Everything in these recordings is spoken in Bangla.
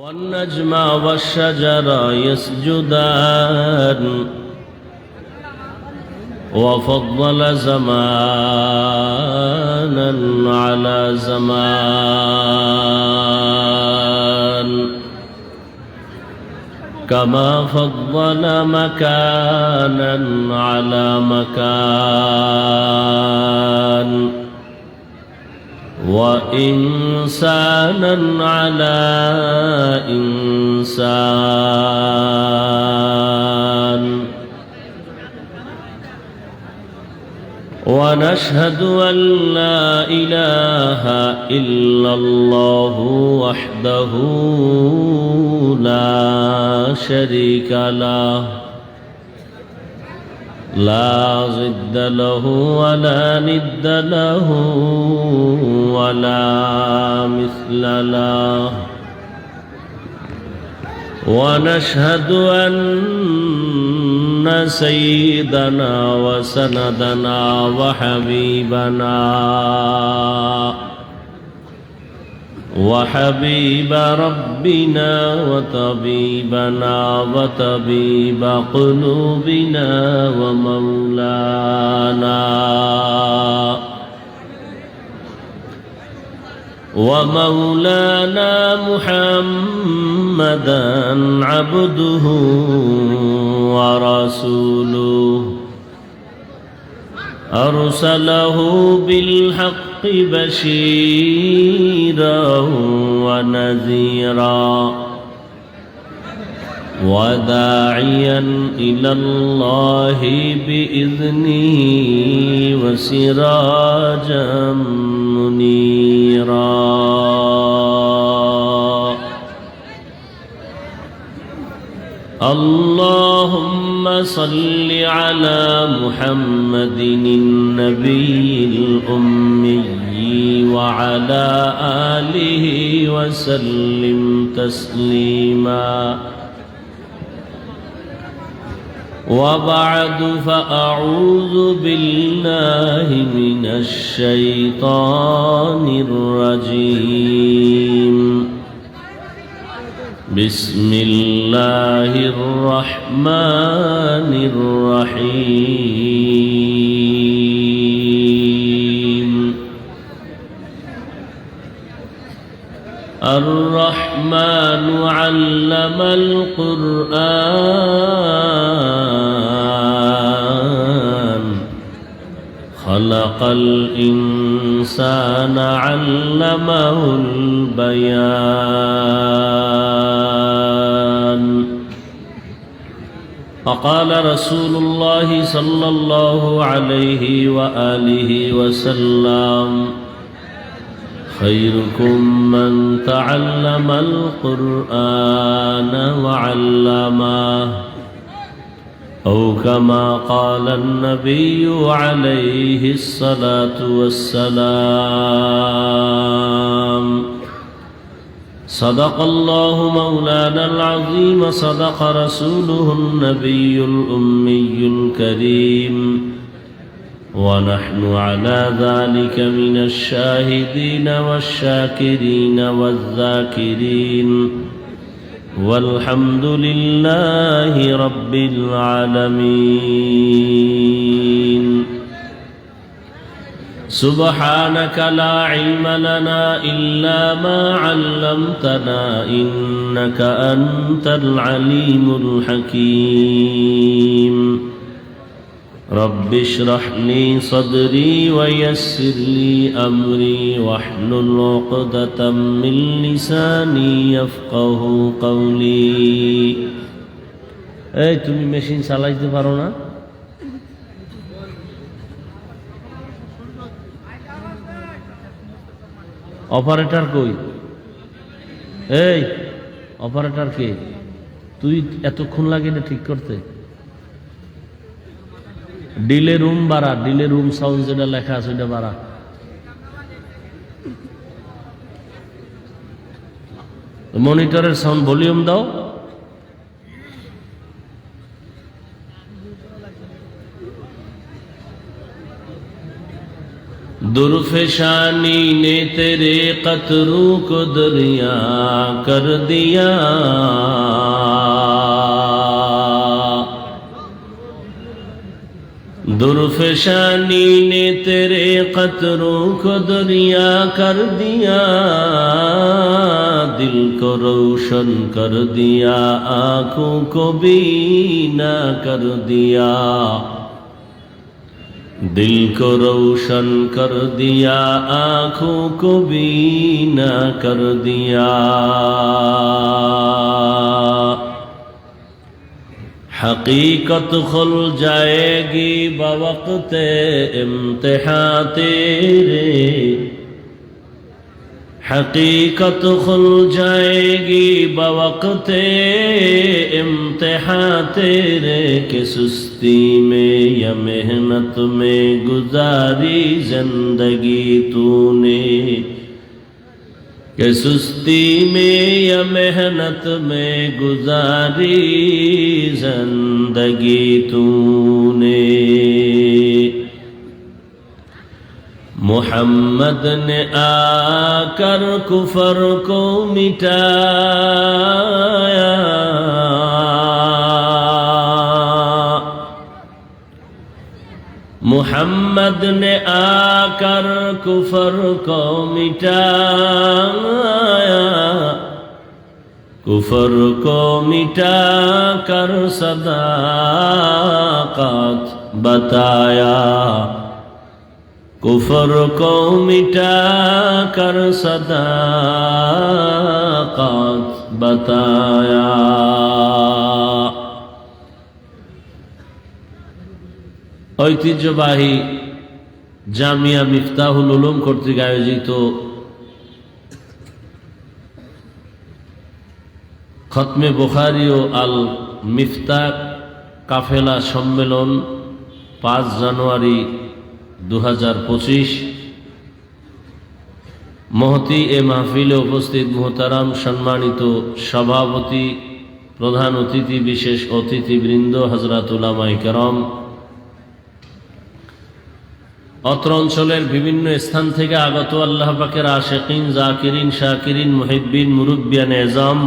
والنجم والشجر يسجدان وفضل زمانا على زمان كما فضل مكانا على مكان وإنسانا على إنسان ونشهد أن لا إله إلا الله وحده لا شريك له لا ضد له ولا ند له ولا مثل له ونشهد أن سيدنا وسندنا وحبيب ربنا وطبيبنا وطبيب قلوبنا ومولانا محمدا عبده ورسوله أرسله بالحق بشيرا ونذيرا وداعيا إلى الله بإذنه وسراجا منيرا اللهم صل على محمد النبي الأمي وعلى آله وسلم تسليما وبعد فأعوذ بالله من الشيطان الرجيم بسم الله الرحمن الرحيم الرحمن علم القرآن خلق الإنسان علمه البيان فقال رسول الله صلى الله عليه وآله وسلم خيركم من تعلم القرآن وعلمه أو كما قال النبي عليه الصلاة والسلام صدق الله مولانا العظيم صدق رسوله النبي الأمي الكريم ونحن على ذلك من الشاهدين والشاكرين والذاكرين والحمد لله رب العالمين سبحانك لا علم لنا إلا ما علمتنا إنك أنت العليم الحكيم رب اشرح لي صدري ويسر لي أمري واحلل عقدة من لساني يفقه قولي এই তুমি মেশিন চালাইতে পারো না অপারেটর কই এই অপারেটর কে তুই এতক্ষণ লাগে না ঠিক করতে ডিলে রুম বাড়া ডিলে রুম সাউন্ড যেটা লেখা আছে ওটা বাড়া মনিটরের সাউন্ড ভলিউম দাও दुर्फेशानी ने तेरे कतरों को दरिया कर दिया। दुर्फेशानी ने तेरे कतरों को दरिया कर दिया। दिल को रोशन कर दिया, आँखों को बीना कर दिया। दिल को रोशन कर दिया, आँखों को बीना कर दिया। हकीकत खुल जाएगी बवक़्ते इम्तिहां तेरे। हकीकत खुल जाएगी बवक़्ते इम्तिहां तेरे। कि सुस्ती में या मेहनत में गुजारी जिंदगी तूने। कि सुस्ती में या मेहनत में गुजारी जिंदगी तूने। मोहम्मद ने आकर कुफर को मिटाया। मोहम्मद ने आकर कुफर को मिटाया। कुफर को मिटा कर सदाकत बताया। कुफर को मिटा कर सदाकत बताया। ঐতিহ্যবাহী জামিয়া মিফতাহুল উলুম কর্তৃক আয়োজিত খতমে বুখারী ও আল মিফতাহ কাফেলা সম্মেলন 5 জানুয়ারি 2025। মহতি এ মাহফিলে উপস্থিত মুহতারাম সম্মানিত সভাপতি, প্রধান অতিথি, বিশেষ অতিথিবৃন্দ, হযরত উলামায়ে কেরাম, অত্র অঞ্চলের বিভিন্ন স্থান থেকে আগত আল্লাহ পাকের আশিকিন, জাকিরিন, শাকিরিন, মুহিব্বিন, মুরব্বিয়ান এজাম,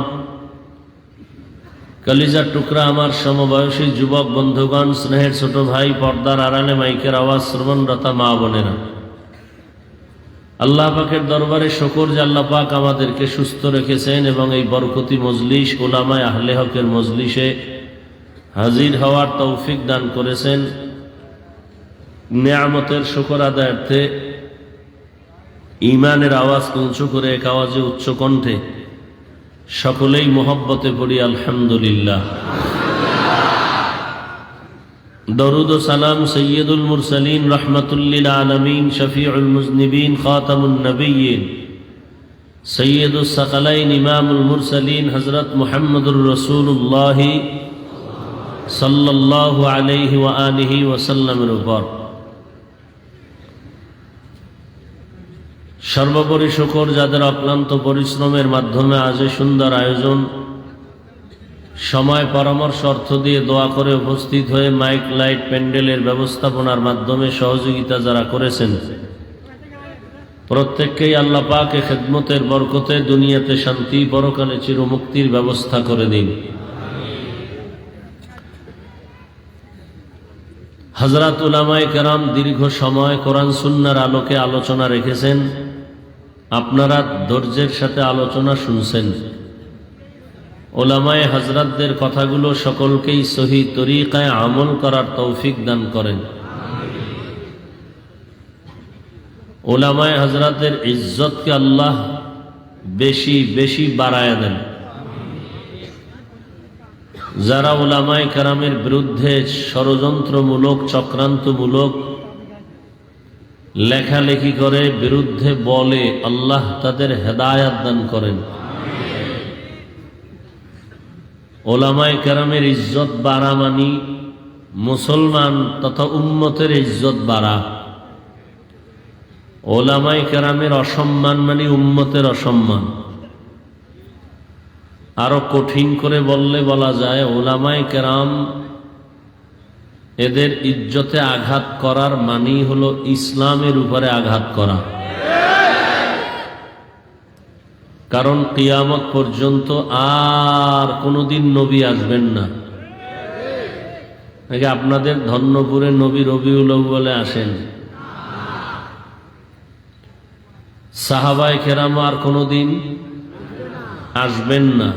কলিজার টুকরা আমার সমবয়সী যুবক বন্ধুগণ, স্নেহের ছোট ভাই, পর্দার আড়ালে মাইকের আওয়াজ শ্রবণরতা মা বোনেরা, আল্লাহ পাকের দরবারে শুকর যে আল্লাহ পাক আমাদেরকে সুস্থ রেখেছেন এবং এই বরকতি মজলিস, উলামায়ে আহলে হকের মজলিসে হাজির হওয়ার তৌফিক দান করেছেন। নেয়ামতের শুকর আদায়ার্থে ঈমানের আওয়াজ উঁচু করে এক আওয়াজে উচ্চ কণ্ঠে সকলেই মোহব্বতে পড়ি আলহামদুলিল্লাহ। দরুদ ও সালাম সৈয়দুল মুরসালিন, রাহমাতুল লিল আলামিন, শফিউল মুজনিবিন, খাতামুন নবিয়্যিন, সৈয়দুস সাকালাইন, ইমামুল মুরসালিন হযরত মুহাম্মদুর রাসূলুল্লাহ সাল্লাল্লাহু আলাইহি ওয়া আলিহি ওয়াসাল্লামের উপর সর্বোপরি শুকর যাদের অক্লান্ত পরিশ্রমের মাধ্যমে আজ সুন্দর আয়োজন, সময় পরামর্শ অর্থ দিয়ে দোয়া করে উপস্থিত হয়ে মাইক লাইট প্যান্ডেলের ব্যবস্থাপনার মাধ্যমে সহযোগিতা যারা করেছেন, প্রত্যেককেই আল্লাহ পাক এ খেদমতের বরকতে দুনিয়াতে শান্তি, পরকালে চিরমুক্তির ব্যবস্থা করে দিন। হযরত উলামায়ে কেরাম দীর্ঘ সময় কোরআন সুন্নাহর আলোকে আলোচনা রেখেছেন। আপনারা ধৈর্যের সাথে আলোচনা শুনছেন। উলামায়ে হযরতদের কথাগুলো সকলকেই সহি তরিকায় আমল করার তৌফিক দান করেন। উলামায়ে হযরতদের ইজ্জতকে আল্লাহ বেশি বেশি বাড়ায়া দেন। যারা উলামায়ে কেরামের বিরুদ্ধে ষড়যন্ত্রমূলক, চক্রান্তমূলক লেখালেখি করে, বিরুদ্ধে বলে, আল্লাহ তাদের হেদায়াত দান করেন। উলামায়ে কেরামের ইজ্জত বাড়া মানি মুসলমান তথা উম্মতের ইজ্জত বাড়া। উলামায়ে কেরামের অসম্মান মানি উম্মতের অসম্মান। আরো কঠিন করে বললে বলা যায়, উলামায়ে কেরাম এদের ইজ্জতে আঘাত করার মানেই হলো ইসলামের উপরে আঘাত করা। কারণ কিয়ামত পর্যন্ত আর কোনোদিন নবী আসবেন না। নাকি আপনাদের ধন্যপুরে নবী রবিউল আউয়ালে আসেন? সাহাবায়ে কেরাম আর কোনোদিন আসবেন না।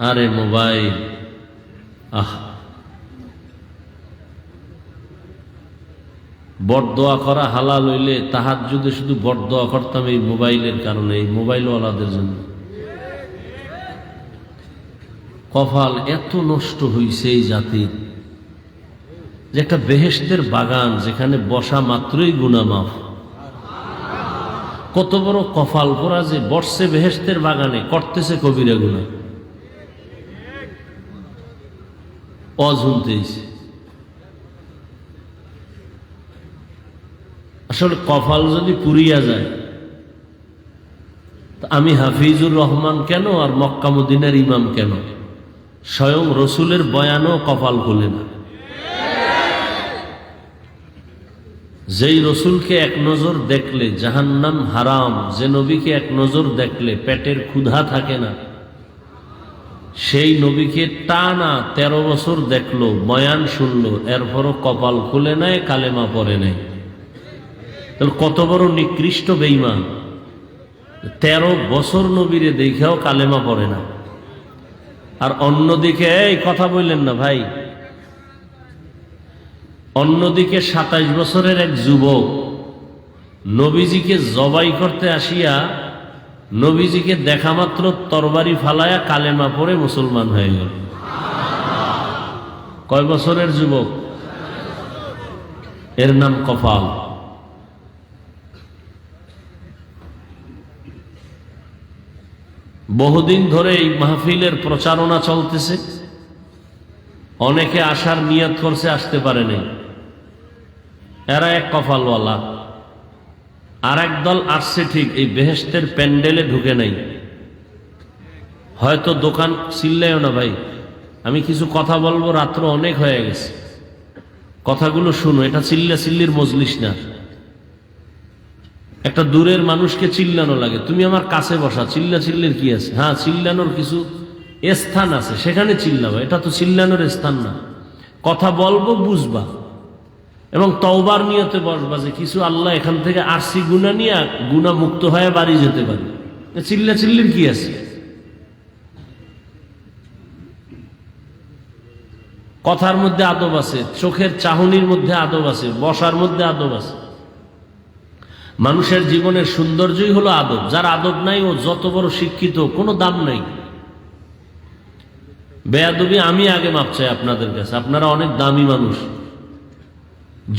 আরে মোবাইল, বরদোয়া করা হালাল হইলে তাহাজ্জুদে শুধু বরদোয়া করতাম এই মোবাইলের কারণে, এই মোবাইলওয়ালাদের জন্য। কপাল এত নষ্ট হইছে এই জাতির যে একটা বেহেশতের বাগান যেখানে বসা মাত্রই গুনাহ মাফ। কত বড় কপাল পোড়া যে বসছে বেহেশতের বাগানে, করতেছে কবিরা গুনাহ। অঝুনতেইছে আসলে কপাল যদি পুরিয়া যায়, আমি হাফিজুর রহমান কেন আর মক্কা মদিনার ইমাম কেন? স্বয়ং রসুলের বয়ানও কপাল খুলে না। যেই রসুলকে এক নজর দেখলে জাহান্নাম হারাম, যে নবীকে এক নজর দেখলে পেটের ক্ষুধা থাকে না, সেই নবীকে টানা 13 বছর দেখলো, বয়ান শুনলো, এরপরও কপাল খুলে নাই, কালেমা পড়ে নাই। তাহলে কত বড় নিকৃষ্ট বেঈমান! 13 বছর নবীরে দেখেও কালেমা পড়ে না। আর অন্যদিকে, এই কথা বললেন না ভাই, অন্যদিকে 27 বছরের এক যুবক নবীজিকে জবাই করতে আসিয়া নবীজিকে দেখা মাত্র তরবারি ফালায়া কালেমা পড়ে মুসলমান হয়ে গেল। কয় বছরের যুবক? এর নাম কপাল। বহুদিন ধরে এই মাহফিলের প্রচারণা চলতেছে, অনেকে আসার নিয়ত করছে, আসতে পারে নাই। এরা এক কপালওয়ালা। আর এক দল আসছে ঠিক, এই বেহেশতের প্যান্ডেলে ঢুকে নাই। হয়তো দোকান চিল্লাইও না ভাই, আমি কিছু কথা বলবো, রাত্র অনেক হয়ে গেছে, কথাগুলো শুনো। এটা চিল্লা চিল্লির মজলিস না। একটা দূরের মানুষকে চিল্লানো লাগে, তুমি আমার কাছে বসা, চিল্লা চিল্লির কি আছে? হ্যাঁ, চিল্লানোর কিছু স্থান আছে, সেখানে চিল্লাবা। এটা তো চিল্লানোর স্থান না। কথা বলবো, বুঝবা এবং তওবার নিয়তে বসবা যে কিছু আল্লাহ এখান থেকে আরসি গুনাহ নিয়ে গুনাহ মুক্ত হয়ে বাড়ি যেতে পারি। চিল্লা চিল্লির কি আছে? কথার মধ্যে আদব আছে, চোখের চাহনির মধ্যে আদব আছে, বসার মধ্যে আদব আছে। মানুষের জীবনের সৌন্দর্যই হলো আদব। যার আদব নাই ও যত বড় শিক্ষিত, কোনো দাম নাই। বেয়াদবি আমি আগে মাপ চাই আপনাদের কাছে, আপনারা অনেক দামি মানুষ।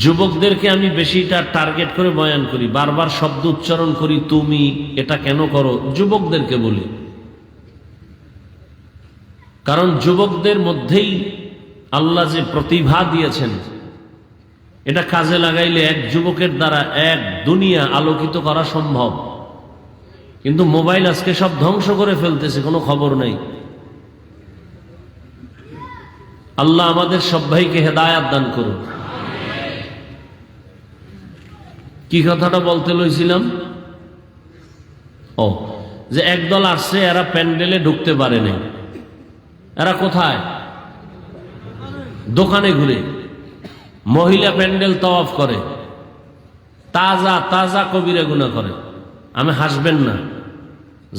যুবকদেরকে আমি বেশিটা টার্গেট করে বয়ান করি, বারবার শব্দ উচ্চারণ করি, তুমি এটা কেন করো, যুবকদেরকে বলি। কারণ যুবকদের মধ্যেই আল্লাহ যে প্রতিভা দিয়েছেন, এটা কাজে লাগাইলে এক যুবকের দ্বারা এক দুনিয়া আলোকিত করা সম্ভব। কিন্তু মোবাইল আজকে সব ধ্বংস করে ফেলতেছে, কোনো খবর নেই। আল্লাহ আমাদের সব ভাইকে হেদায়াত দান করুন। কি কথাটা বলতে লইছিলাম? ও, যে একদল আসছে, এরা প্যান্ডেলে ঢুকতে পারে নাই। এরা কোথায়? দোকানে ঘুরে মহিলা প্যান্ডেল তাওয়াফ করে, তাজা তাজা কবিরা গুনাহ করে। আমি হাসবেন না,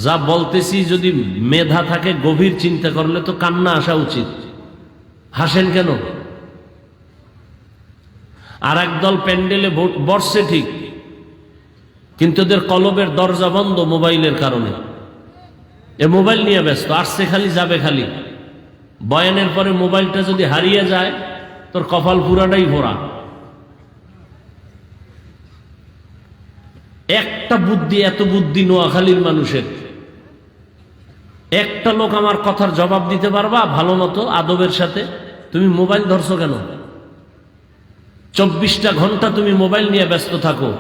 যা বলতেছি যদি মেধা থাকে, গভীর চিন্তা করলে তো কান্না আসা উচিত। হাসেন কেন? আর একদল প্যান্ডেলে বসছে ঠিক, কিন্তু এদের কলবের দরজা বন্ধ মোবাইলের কারণে। এ মোবাইল নিয়ে ব্যস্ত, আসছে খালি, যাবে খালি। বয়ানের পরে মোবাইলটা যদি হারিয়ে যায়, তোর কপাল পুরাটাই ভরা। একটা বুদ্ধি, এত বুদ্ধি নোয়াখালীর মানুষের, একটা লোক আমার কথার জবাব দিতে পারবা ভালো মতো আদবের সাথে? তুমি মোবাইল ধরছো কেন? 24টা ঘন্টা তুমি মোবাইল নিয়ে ব্যস্ত থাকো।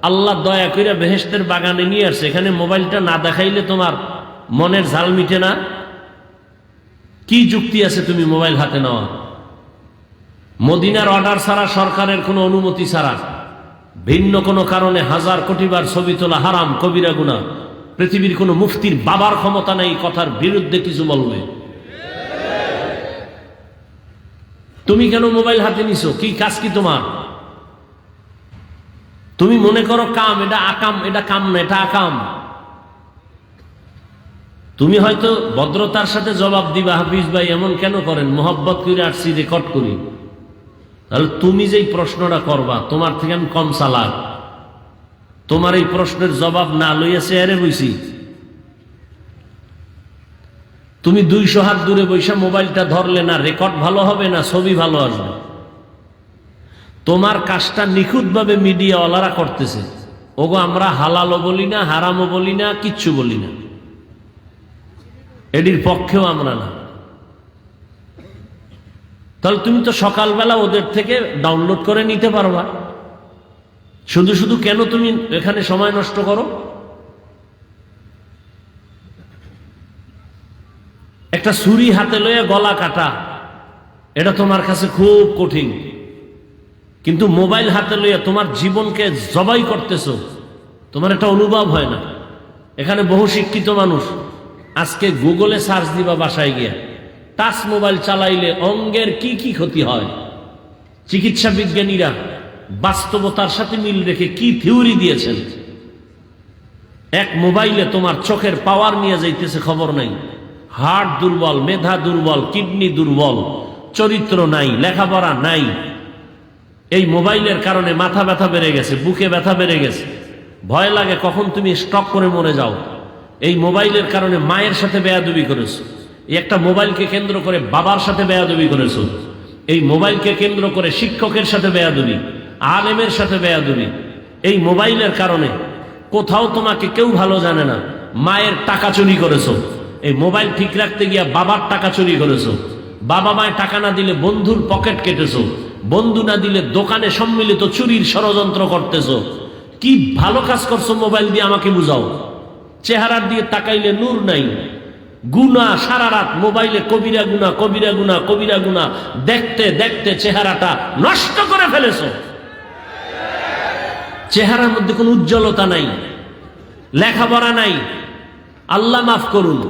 আল্লাহ দয়া করে বেহেশতের বাগানে নিয়ে আসছে, এখানে মোবাইলটা না দেখাইলে তোমার মনের ঝাল মিটে না। কি যুক্তি আছে তুমি মোবাইল হাতে নেওয়া? মদিনার অর্ডার ছাড়া, সরকারের কোনো অনুমতি ছাড়া, ভিন্ন কোনো কারণে 1000 কোটি বার ছবি তোলা হারাম, কবিরা গুনাহ। পৃথিবীর কোনো মুফতির বাবার ক্ষমতা নেই কথার বিরুদ্ধে কিছু বলবে। তুমি কেন মোবাইল হাতে নিছো? কি কাজ কি তোমার? তুমি মনে করো কাম, এটা আকাম, এটা কাম না, এটা আকাম। তুমি হয়তো ভদ্রতার সাথে জবাব দিবা, হাফিজ ভাই এমন কেন করেন, মোহাব্বত করে আসছি, রেকর্ড করি। তাহলে তুমি যেই প্রশ্নটা করবা, তোমার থেকে আমি কম চালাক। তোমার এই প্রশ্নের জবাব না লইয়া চেয়ারে বইছি। তুমি 200 হাত দূরে বৈশা মোবাইলটা ধরলে না রেকর্ড ভালো হবে, না ছবি ভালো আসবে। তোমার কাজটা নিখুঁতভাবে মিডিয়াওয়ালারা করতেছে। ওগো আমরা হালালও বলি না, হারামও বলি না, কিচ্ছু বলি না, এটির পক্ষেও আমরা না। তাহলে তুমি তো সকালবেলা ওদের থেকে ডাউনলোড করে নিতে পারবা। শুধু শুধু কেন তুমি এখানে সময় নষ্ট করো? একটা ছুরি হাতে লইয়া গলা কাটা, এটা তোমার কাছে খুব কঠিন। কিন্তু মোবাইল হাতে লইয়া তোমার জীবনকে জবাই করতেছো, তোমার একটা অনুভব হয় না। এখানে বহু শিক্ষিত মানুষ, আজকে গুগলে সার্চ দিবা বাসায় গিয়া, টাচ মোবাইল চালাইলে অঙ্গের কি কি ক্ষতি হয়, চিকিৎসা বিজ্ঞানীরা বাস্তবতার সাথে মিল রেখে কি থিওরি দিয়েছেন। এক মোবাইলে তোমার চোখের পাওয়ার নিয়ে যাইতেছে খবর নাই, হার্ট দুর্বল, মেধা দুর্বল, কিডনি দুর্বল, চরিত্র নাই, লেখাপড়া নাই। এই মোবাইলের কারণে মাথা ব্যথা বেড়ে গেছে, বুকে ব্যথা বেড়ে গেছে, ভয় লাগে কখন তুমি স্ট্রোক করে মরে যাও। এই মোবাইলের কারণে মায়ের সাথে বেয়াদবি করেছো, এই একটা মোবাইলকে কেন্দ্র করে বাবার সাথে বেয়াদবি করেছো, এই মোবাইলকে কেন্দ্র করে শিক্ষকের সাথে বেয়াদবি, আলেমের সাথে বেয়াদবি। এই মোবাইলের কারণে কোথাও তোমাকে কেউ ভালো জানে না, মায়ের টাকা চুরি করেছো। এই মোবাইল ঠিক রাখতে গিয়া বাবার টাকা চুরি করেছো। বাবা মায়ের টাকা না দিলে বন্ধুর পকেট কেটেছো, বন্ধু না দিলে দোকানে সম্মিলিত চুরির ষড়যন্ত্র করতেছো। কি ভালো কাজ করছো মোবাইল দিয়ে আমাকে বুঝাও। চেহারার দিয়ে তাকাইলে নূর নাই, গুনাহ সারা রাত মোবাইলে, কবিরা গুনাহ, কবিরা গুনাহ, কবিরা গুনাহ দেখতে দেখতে চেহারাটা নষ্ট করে ফেলেছো। চেহারার মধ্যে কোনো উজ্জ্বলতা নাই, লেখাপড়া নাই। আল্লাহ মাফ করুন,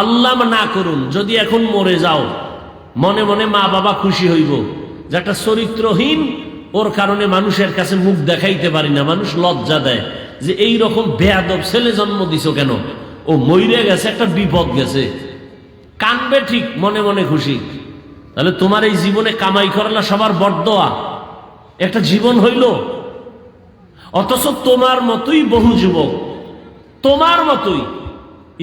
আল্লাহ না করুন, যদি এখন মরে যাও মনে মনে মা বাবা খুশি হইব যে একটা চরিত্রহীন, ওর কারণে মানুষের কাছে মুখ দেখাইতে পারি না, মানুষ লজ্জা দেয় যে এই রকম বেয়াদব ছেলে জন্ম দিছো কেন, ও মইরে গেছে, একটা বিপদ গেছে, কানবে ঠিক, মনে মনে খুশি। তাহলে তোমার এই জীবনে কামাই করলা সবার বড়দোয়া, একটা জীবন হইল। অথচ তোমার মতোই বহু যুবক, তোমার মতোই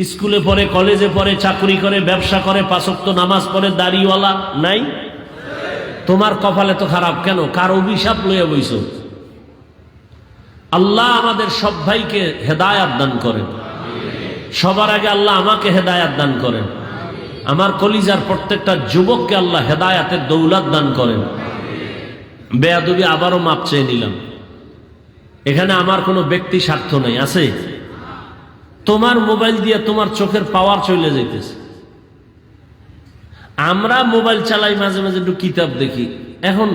স্কুলে পড়ে, কলেজে পড়ে, চাকরি করে, ব্যবসা করে, 5 ওয়াক্ত নামাজ পড়ে, দাড়িওয়ালা নাই। তোমার কপালে তো খারাপ কেন? কার অভিশাপ লইয়া বইছো? আল্লাহ আমাদের সব ভাইকে হেদায়াত দান করেন। সবার আগে আল্লাহ আমাকে হেদায়াত দান করেন। আমার কলিজার প্রত্যেকটা যুবককে আল্লাহ হেদায়াতের দৌলত দান করেন। বেয়াদবি আবারও মাপ চেয়ে নিলাম। এখানে আমার কোনো ব্যক্তি স্বার্থ নেই, আছে? তোমার মোবাইল দিয়ে তোমার চোখের পাওয়ার চলে যাইতেছে। আমরা মোবাইল চালাই, মাঝে মাঝে একটু কিতাব দেখি, এখন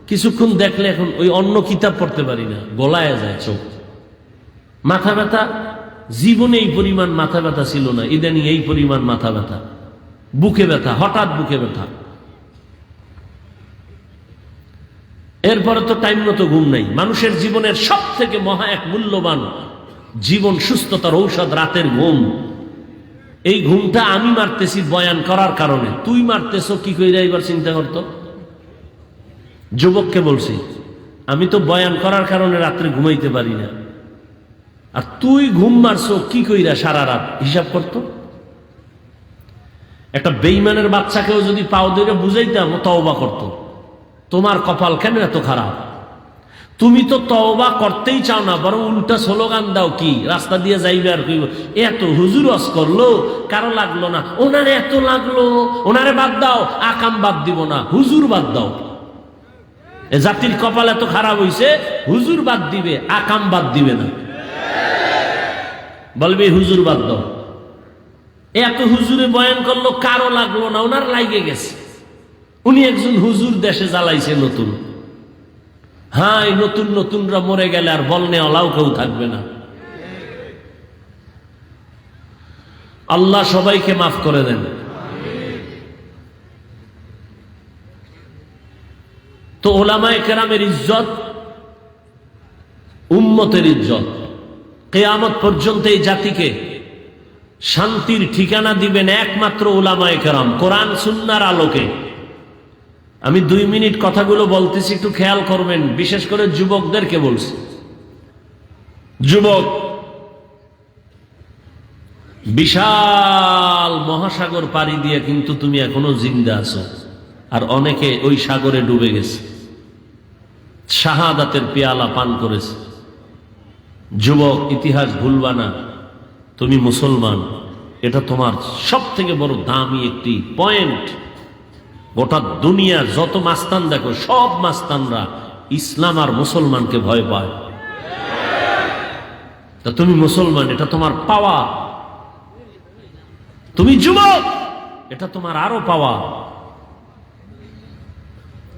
কিছুক্ষণ দেখলে এখন ওই অন্য কিতাব পড়তে পারি না, গলায় যায় চোখ। মাথা ব্যথা, জীবনে এই পরিমাণ মাথা ব্যথা ছিল না, ইদানিং এই পরিমাণ মাথা ব্যথা, বুকে ব্যথা, হঠাৎ বুকে ব্যথা। এরপরে তো টাইম মতো ঘুম নাই। মানুষের জীবনের সব থেকে মহা এক মূল্যবান জীবন সুস্থতার ঔষধ রাতের ঘুম। এই ঘুমটা আমি মারতেছি বয়ান করার কারণে, তুই মারতেছ কি কইরা এবার চিন্তা করতো। যুবককে বলছি, আমি তো বয়ান করার কারণে রাত্রে ঘুমাইতে পারি না, আর তুই ঘুম মারছো কি কইরা সারা রাত, হিসাব করতো। একটা বেঈমানের বাচ্চাকেও যদি পাও ধরে বুঝাইতাম, ও তওবা করতো। তোমার কপাল কেন এত খারাপ? তুমি তো তওবা করতেই চাও না, বরং উল্টা স্লোগান দাও, কি রাস্তা দিয়ে যাইবে আর কইব এত হুজুর ওয়াজ করলো, কারো লাগলো না, ওনারে এত লাগলো, ওনারে বাদ দাও, আকাম বাদ দিব না, হুজুর বাদ দাও। এ জাতির কপাল এত খারাপ হইছে, হুজুর বাদ দিবে, আকাম বাদ দিবে না, বলবে হুজুর বাদ দাও। এত হুজুরে বয়ান করলো, কারো লাগলো না, ওনার লাগে গেছে, উনি একজন হুজুর, দেশে জ্বালাইছে নতুন। হ্যাঁ, এই নতুন নতুনরা মরে গেলে আর বলনে অলাও কেউ থাকবে না। আল্লাহ সবাইকে মাফ করে দেন। তো ওলামায়ে কেরামের ইজ্জত উম্মতের ইজ্জত। কিয়ামত পর্যন্ত এই জাতিকে শান্তির ঠিকানা দিবেন একমাত্র ওলামায়ে কেরাম, কোরআন সুন্নাহর আলোকে। আমি 2 মিনিট কথাগুলো বলতেছি, একটু খেয়াল করবেন, বিশেষ করে যুবকদেরকে বলছি। যুবক, বিশাল মহাসাগর পাড়ি দিয়ে কিন্তু তুমি এখনো জিন্দা আছো, আর অনেকে ওই সাগরে ডুবে গেছে, শাহাদাতের পেয়ালা পান করেছে। যুবক, ইতিহাস ভুলবা না, তুমি মুসলমান, এটা তোমার সব থেকে বড় দামি একটি পয়েন্ট। গোটা দুনিয়া যত মাস্তান দেখো, সব মাস্তানরা ইসলাম আর মুসলমানকে ভয় পায়। তা তুমি মুসলমান, এটা তোমার পাওয়া। তুমি যুবক, এটা তোমার আরো পাওয়া।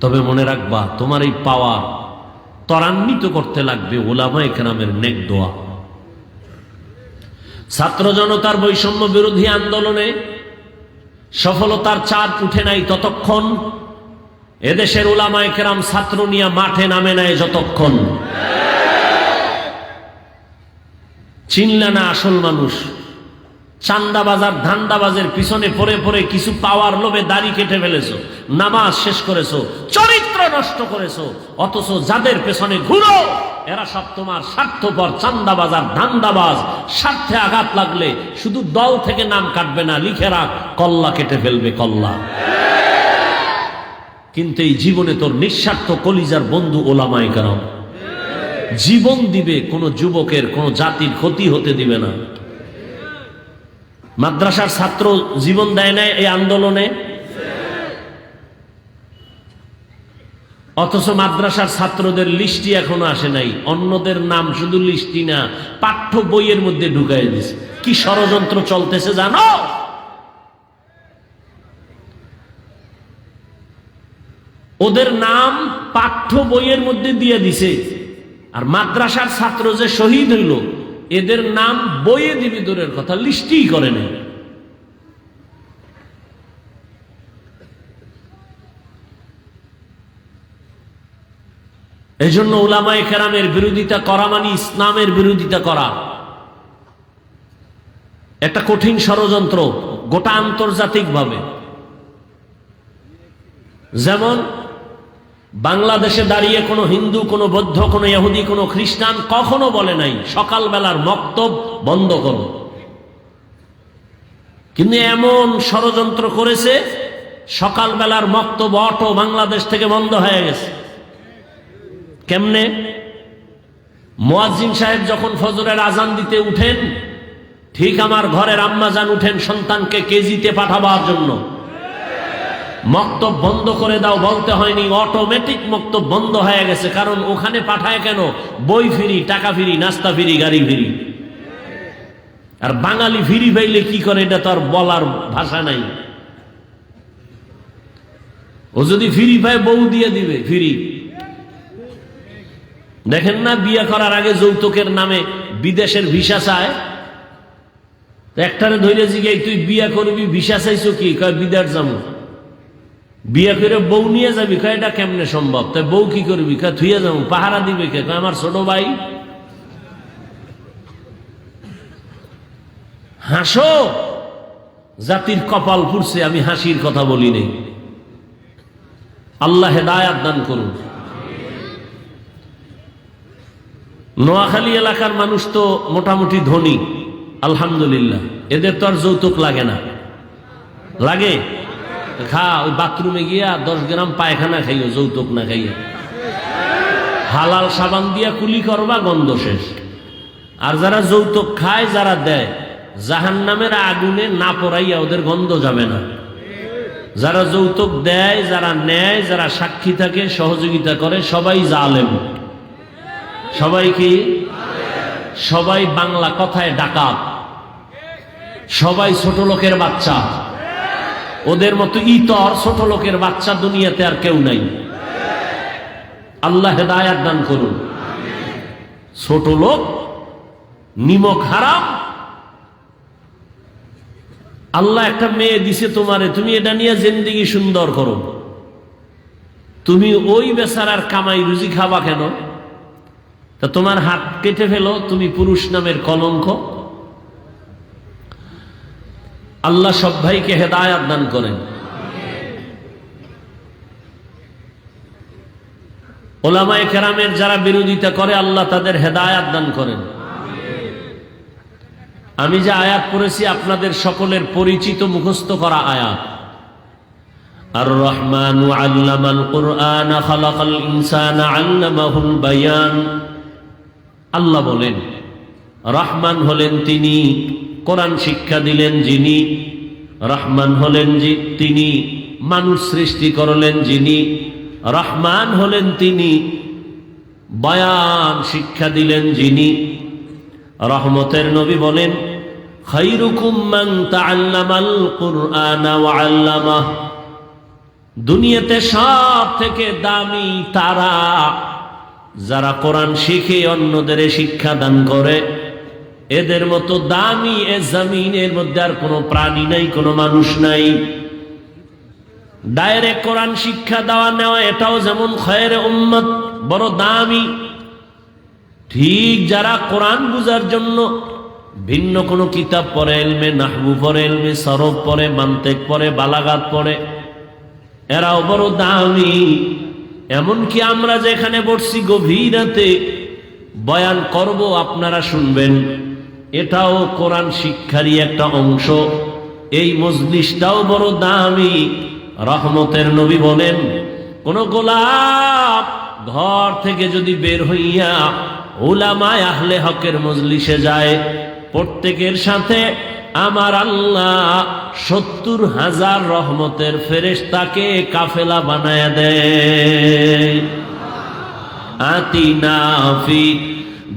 তবে মনে রাখবা, তোমার এই পাওয়া ত্বরান্বিত করতে লাগবে ওলামায়ে কেরামের নেক দোয়া। ছাত্র জনতার বৈষম্য বিরোধী আন্দোলনে সফলতার চাঁদ উঠে নাই ততক্ষণ, এদেশের ওলামায়ে কেরাম ছাত্র নিয়ে মাঠে নামে নাই যতক্ষণ। চিনলে না আসল মানুষ। চান্দাবাজার ধান্দাবাজের পিছনে পড়ে পড়ে কিছু পাওয়ার লোভে দাড়ি কেটে ফেলেছো, নামাজ শেষ করেছো, চরিত্র নষ্ট করেছো, অথচ যাদের পেছনে ঘুরো এরা সব তোমার স্বার্থপর চান্দাবাজার ধান্দাবাজ। স্বার্থে আঘাত লাগলে শুধু দল থেকে নাম কাটবে না, লিখে রাখ, কল্লা কেটে ফেলবে, কল্লা। কিন্তু এই জীবনে তোর নিঃস্বার্থ কলিজার বন্ধু ওলামায়ে কেরাম জীবন দিবে, কোন যুবকের কোন জাতির ক্ষতি হতে দিবে না। মাদ্রাসার ছাত্র জীবন দেয় না এই আন্দোলনে, অথচ মাদ্রাসার ছাত্রদের লিস্টই এখনো আসে নাই। অন্যদের নাম শুধু লিস্টই না, পাঠ্য বইয়ের মধ্যে ঢুকাই দিছে। কি ষড়যন্ত্র চলতেছে জানো? ওদের নাম পাঠ্য বইয়ের মধ্যে দিয়ে দিছে, আর মাদ্রাসার ছাত্র যে শহীদ হইল এদের নাম বইয়ে দিবি দূরের কথা, লিস্টই করে নেই। এই জন্য উলামায়ে কেরামের বিরোধিতা করা মানে ইসলামের বিরোধিতা করা। একটা কঠিন ষড়যন্ত্র গোটা আন্তর্জাতিক ভাবে। যেমন বাংলাদেশে দাঁড়িয়ে কোনো হিন্দু, কোনো বৌদ্ধ, কোনো ইহুদি, কোনো খ্রিস্টান কখনো বলে নাই সকালবেলার মক্তব বন্ধ করো, কিন্তু এমন ষড়যন্ত্র করেছে সকালবেলার মক্তব অটো বাংলাদেশ থেকে বন্ধ হয়ে গেছে। কেমনে? মুয়াজ্জিন সাহেব যখন ফজরের আজান দিতে উঠেন, ঠিক আমার ঘরের আম্মাজান উঠেন সন্তানকে কেজিতে পাঠাবার জন্য, মক্তব বন্ধ করে দাও বলতে হয়নি, অটোমেটিক মক্তব বন্ধ হয়ে গেছে। কারণ ওখানে পাঠায় কেন? বই ফ্রি, টাকা ফ্রি, নাস্তা ফ্রি, গাড়ি ফ্রি। আর বাঙালি ফ্রি পাইলে কি করে এটা তো আর বলার ভাষা নাই। ও যদি ফ্রি পায় বউ দিয়ে দিবে ফ্রি। দেখেন না, বিয়ে করার আগে যৌতুকের নামে বিদেশের ভিসা চায়। একটারে ধরে জিজ্ঞাসা, তুই বিয়ে করবি, ভিসা চাইছো কি? কয় বিদেশ যাবো। বিয়ে করে বউ নিয়ে যাবি? কয় এটা কেমনে সম্ভব? তাই বউ কি করবি? কয় থুয়ে যাবো। পাহারা দিবে কে? কয় আমার ছোট ভাই। হাসো, জাতির কপাল পুড়ছে, আমি হাসির কথা বলি নেই। আল্লাহ হেদায়াত দান করুন। নোয়াখালী এলাকার মানুষ তো মোটামুটি ধনী, আলহামদুলিল্লাহ। এদের তো আর যৌতুক লাগে না। লাগে? খা, ওই বাথরুমে গিয়া 10 গ্রাম পায়খানা খাইও, যৌতুক না খাইয়া। হালাল সাবান দিয়া কুলি করবা, গন্ধ শেষ। আর যারা যৌতুক খায়, যারা দেয়, জাহান্নামের আগুনে না পড়াইয়া ওদের গন্ধ যাবে না। যারা যৌতুক দেয়, যারা নেয়, যারা সাক্ষী থাকে, সহযোগিতা করে, সবাই জালেম। সবাই কি? সবাই বাংলা কথায় ডাকাত, সবাই ছোট লোকের বাচ্চা। ওদের মতো ইতর ছোট লোকের বাচ্চা দুনিয়াতে আর কেউ নাই। আল্লাহ হেদায়াত দান করুন। ছোট লোক, নিমক হারাম। আল্লাহ একটা মেয়ে দিছে তোমারে, তুমি এটা নিয়ে জিন্দেগি সুন্দর করো। তুমি ওই বেচারার কামাই রুজি খাবা কেন? তা তোমার হাত কেটে ফেলো, তুমি পুরুষ নামের কলঙ্ক। আল্লাহ সব ভাইকে হেদায়াত দান করেন। ওলামায়ে কেরামের যারা বিরোধিতা করে আল্লাহ তাদের হেদায়াত দান করেন। আমি যে আয়াত পড়েছি আপনাদের সকলের পরিচিত মুখস্থ করা আয়াত। আর রহমানু আল্লামাল কুরআন খালাকাল ইনসানা আল্লামাহুল বায়ান। আল্লাহ বলেন রহমান হলেন তিনি, কোরআন শিক্ষা দিলেন যিনি। রহমান হলেন তিনি, মানুষ সৃষ্টি করলেন যিনি। রহমান হলেন তিনি, বয়ান শিক্ষা দিলেন যিনি। রহমতের নবী বলেন খায়রুকুম মান তাআল্লামাল কুরআনা ওয়া আল্লামাহ। দুনিয়াতে সব থেকে দামি তারা যারা কোরআন শিখে অন্যদের শিক্ষা দান করে। এদের মতো দামি এ জমিনের মধ্যে আর কোনো প্রাণী নাই, কোনো মানুষ নাই। ডাইরেক্ট কোরআন শিক্ষা দেওয়া নেওয়া এটাও যেমন খয়রে উম্মত, বড় দামি। ঠিক যারা কোরআন বুঝার জন্য ভিন্ন কোনো কিতাব পড়ে, ইলমে নাহবু পড়ে, ইলমে সরফ পড়ে, মান্তেক পড়ে, বালাগাত পড়ে, এরাও বড় দামি। এমনকি আমরা যেখানে বসছি গভীর রাতে বয়ান করব, আপনারা শুনবেন, এটাও কোরআন শিক্ষারই একটা অংশ। এই মজলিসটাও বড় দামি। রহমতের নবী বলেন কোন গোলাপ ঘর থেকে যদি বের হইয়া উলামায়ে আহলে হকের মজলিসে যায়, প্রত্যেকের সাথে আমার আল্লাহ ৭০,০০০ রহমতের ফেরেশতাকে কাফেলা বানায়া দেয়। আতিনা ফি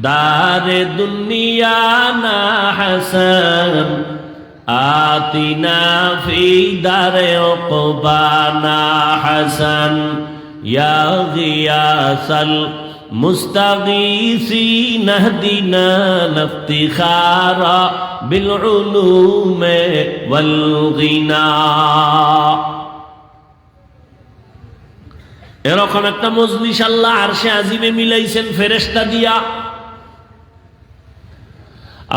দারে দুনিয়া না হাসান, আতিনা ফি দারে উকবানা হাসান, ইয়া গিয়াসাল মুস্তাগীসিন ইহদিনা লিফতিখারা বিল উলুমি ওয়াল গিনা। এরকম একটা মজলিস আল্লাহ আরশে আজিমে মিলাইছেন ফেরেশতা দিয়া।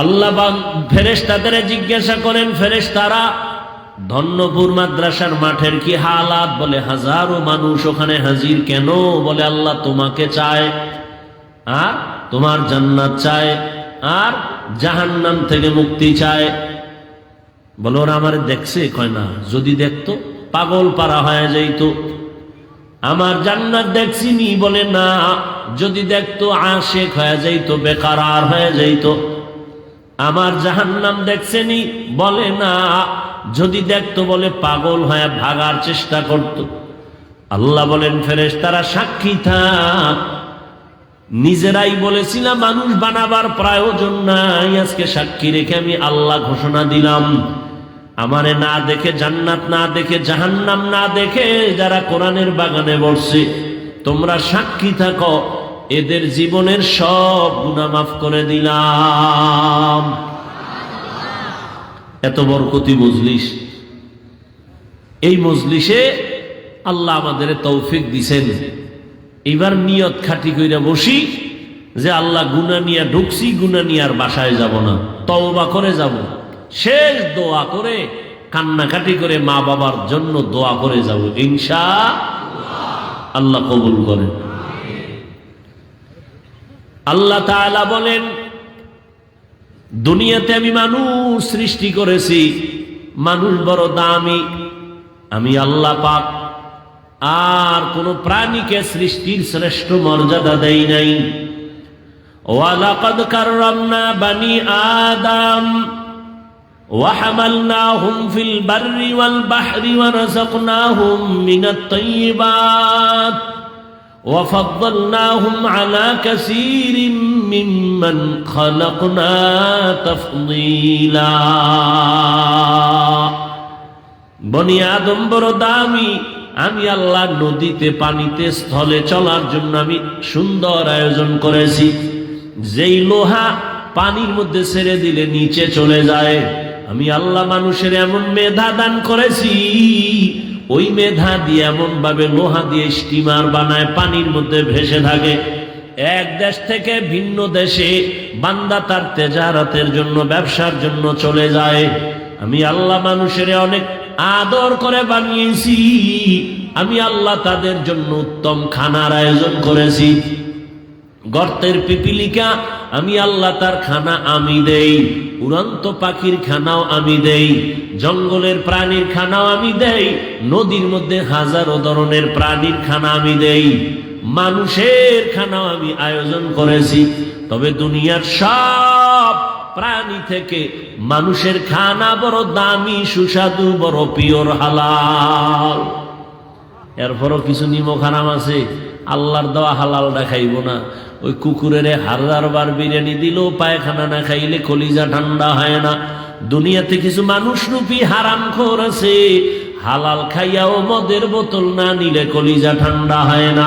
আল্লাহ ফেরেশতাদের জিজ্ঞাসা করেন, ফেরেশতারা ধন্যপুর মাদ্রাসার মাঠের কি হালাত? বলে হাজারো মানুষ ওখানে হাজির। কেন? বলে আল্লাহ তোমাকে চায়, আর তোমার জান্নাত চায়, আর জাহান্নাম থেকে মুক্তি চায়। বলে ওরা আমার দেখছে? কয় না, যদি দেখতো পাগল পারা হয়ে যাইত। আমার জান্নাত দেখছিনি? বলে না, যদি দেখতো আশেক হয়ে যাইত, বেকারার হয়ে যাইত। আমার জাহান্নাম দেখছেনি? বলে না, যদি দেখতো বলে পাগল হয়ে ভাগার চেষ্টা করত। আল্লাহ বলেন ফেরেশতারা সাক্ষী থাক, নিজেরাই বলেছিলাম মানুষ বানাবার প্রয়োজন নাই। আজকে সাক্ষী রেখে আমি আল্লাহ ঘোষণা দিলাম, আমারে না দেখে, জান্নাত না দেখে, জাহান্নাম না দেখে যারা কোরআনের বাগানে বসছে, তোমরা সাক্ষী থাকো, এদের জীবনের সব গুনাহ মাফ করে দিলাম। এত বরকতি মজলিস। এই মজলিসে আল্লাহ আমাদের তৌফিক দিছেন। এবার নিয়ত খাটি কইরা বসি যে আল্লাহ গুনাহ নিয়ে ঢুকছি, গুনাহ নিয়ে আর বাসায় যাব না, তওবা করে যাব। শেষ দোয়া করে কান্নাকাটি করে মা বাবার জন্য দোয়া করে যাব, ইনশাআল্লাহ। আল্লাহ কবুল করেন। আল্লাহ তাআলা বলেন দুনিয়াতে আমি মানুষ সৃষ্টি করেছি, মানুষ বড় দামি। আমি আল্লাহ পাক আর কোন প্রাণীকে সৃষ্টির শ্রেষ্ঠ মর্যাদা দেই নাই। ওয়ালাকাদ কাররামনা বানি আদম وحملناهم في البر والبحر ورزقناهم من الطيبات وفضلناهم على كثير ممن خلقنا تفضيلا। বনি আদম বড় দামি, আমি আল্লাহ নদীতে পানিতে স্থলে চলার জন্য আমি সুন্দর আয়োজন করেছি। যেই লোহা পানির মধ্যে ছেড়ে দিলে নিচে চলে যায়, আমি আল্লাহ মানুষের এমন মেধা দান করেছি, ওই মেধা দিয়ে এমন ভাবে লোহা দিয়ে স্টিমার বানায় পানির মধ্যে ভেসে থাকে। এক দেশ থেকে ভিন্ন দেশে বান্দা তার তেজারাতের জন্য, ব্যবসার জন্য চলে যায়। আমি আল্লাহ মানুষের অনেক আদর করে বানিয়েছি, আমি আল্লাহ তাদের জন্য উত্তম খানার আয়োজন করেছি। গর্তের পিপিলিকা আমি আল্লাহ তার খানা আমি দেই, উড়ন্ত পাখির খানাও আমি দেই, জঙ্গলের প্রাণীর খানাও আমি দেই, নদীর মধ্যে হাজারো ধরনের প্রাণীর খানা আমি দেই, মানুষের খানাও আমি আয়োজন করেছি। তবে দুনিয়ার সব প্রাণী থেকে মানুষের খানা বড় দামি, সুস্বাদু, বড় পিওর, হালাল। এরপরও কিছু নিমক হারাম আছে, আল্লাহর দেওয়া হালালটা খাইব না। ওই কুকুরের 1000 বার বিরিয়ানি দিলেও পায়খানা না খাইলে কলিজা ঠান্ডা হয় না। দুনিয়াতে কিছু মানুষ রূপী হারামখোর আছে, হালাল খাইয়াও মদের বোতল না নিলে কলিজা ঠান্ডা হয় না,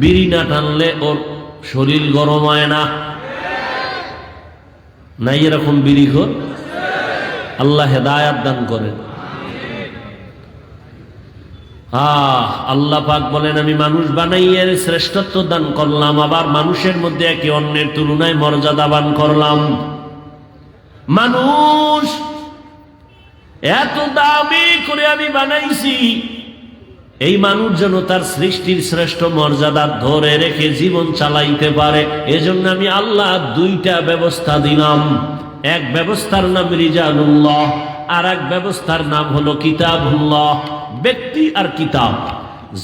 বিড়ি না টানলে ওর শরীর গরম হয় না। নাই এরকম বিড়িখোর? আল্লাহ হেদায়াত দান করেন। আল্লাহ পাক বলেন, আমি মানুষ বানাইয়ে শ্রেষ্ঠত্ব দান করলাম, আবার মানুষের মধ্যে একে অন্যের তুলনায় মর্যাদাবান করলাম। মানুষ এত দামি করে আমি বানাইছি, এই মানুষ যেন তার সৃষ্টির শ্রেষ্ঠ মর্যাদা ধরে রেখে জীবন চালাইতে পারে। এজন্য আমি আল্লাহ 2টা ব্যবস্থা দিলাম। এক ব্যবস্থার নাম রিজালুল্লাহ, আর এক ব্যবস্থার নাম হলো কিতাবুল্লাহ। ব্যক্তি আর কিতাব।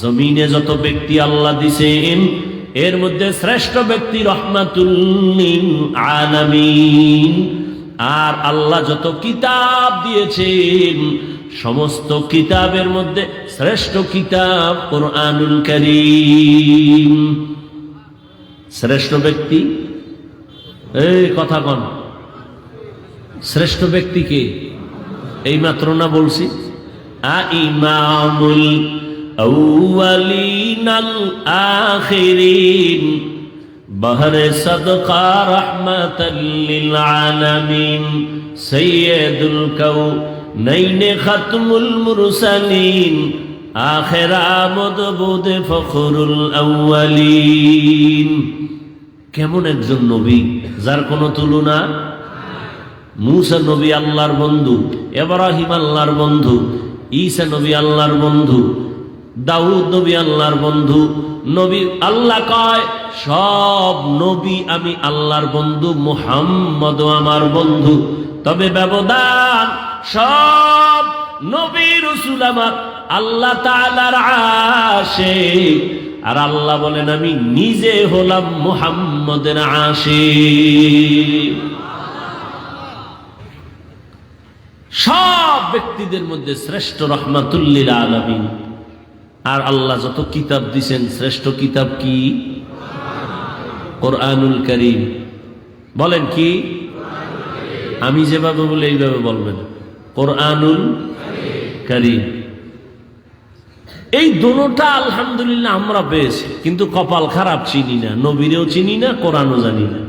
জমিনে যত ব্যক্তি আল্লাহ দিছেন, এর মধ্যে শ্রেষ্ঠ ব্যক্তি রহমাতুল লিল আলামিন। আর আল্লাহ যত কিতাব দিয়েছেন, সমস্ত কিতাবের মধ্যে শ্রেষ্ঠ কিতাব কোরআনুল কারীম। শ্রেষ্ঠ ব্যক্তি, এই কথা কন, শ্রেষ্ঠ ব্যক্তিকে এই মাত্র না বলছি, ইমামুল আউয়ালিনাল আখিরিন বহরে সদকা রহমাতাল লিল আলামিন সাইয়্যিদুল কাউনাইন খাতমুল মুরসালিন আখির আমদ বুদ ফখরুল আউয়ালিন। কেমন একজন নবী যার কোনো তুলনা। মূসা নবী আল্লাহর বন্ধু, ইব্রাহিম আল্লাহর বন্ধু, ঈসা নবী আল্লাহর বন্ধু, দাউদ নবী আল্লাহর বন্ধু। নবী আল্লাহ কয়, সব নবী আমি আল্লাহর বন্ধু, মুহাম্মদও আমার বন্ধু। তবে ব্যবধান, সব নবী রাসূল আমার আল্লাহ তাআলার আশিক, আর আল্লাহ বলেন আমি নিজে হলাম মুহাম্মদের আশিক। সব ব্যক্তিদের মধ্যে শ্রেষ্ঠ রহমাতুল লিল আলামিন। আর আল্লাহ যত কিতাব দিয়েছেন, শ্রেষ্ঠ কিতাব কি? কোরআনুল কারীম। বলেন কি? আমি যেভাবে বলি এইভাবে বলবেন, কোরআনুল কারীম। এই দুটোটা আলহামদুলিল্লাহ আমরা পেয়েছি, কিন্তু কপাল খারাপ, চিনি না, নবীরেও চিনি না, কোরআনও জানি না।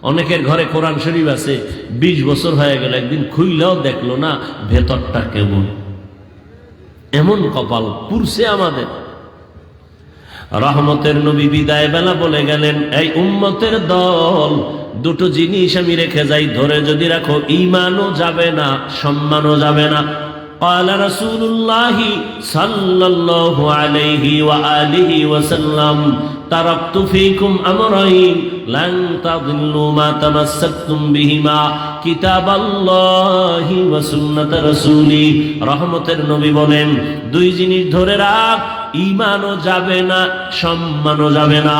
অনেকের ঘরে কোরআন শরীফ আছে, 20 বছর হয়ে গেল, একদিন খুইলেও দেখলো না ভেতরটা কেমন। এমন কপাল পুরছে আমাদের। রহমতের নবী বিদায় বেলা বলে গেলেন, এই উম্মতের দল, দুটো জিনিস আমি রেখে যাই, ধরে যদি রাখো ঈমানও যাবে না, সম্মানও যাবে না। قال رسول الله صلى الله عليه وآله وسلم تركت فيكم أمرين لن تضلوا ما تمسكتم بهما كتاب الله وسنة رسوله। রহমতের নবী বলেন, 2 জিনিস ধরে রাখ, ঈমানও যাবে না, সম্মানও যাবে না।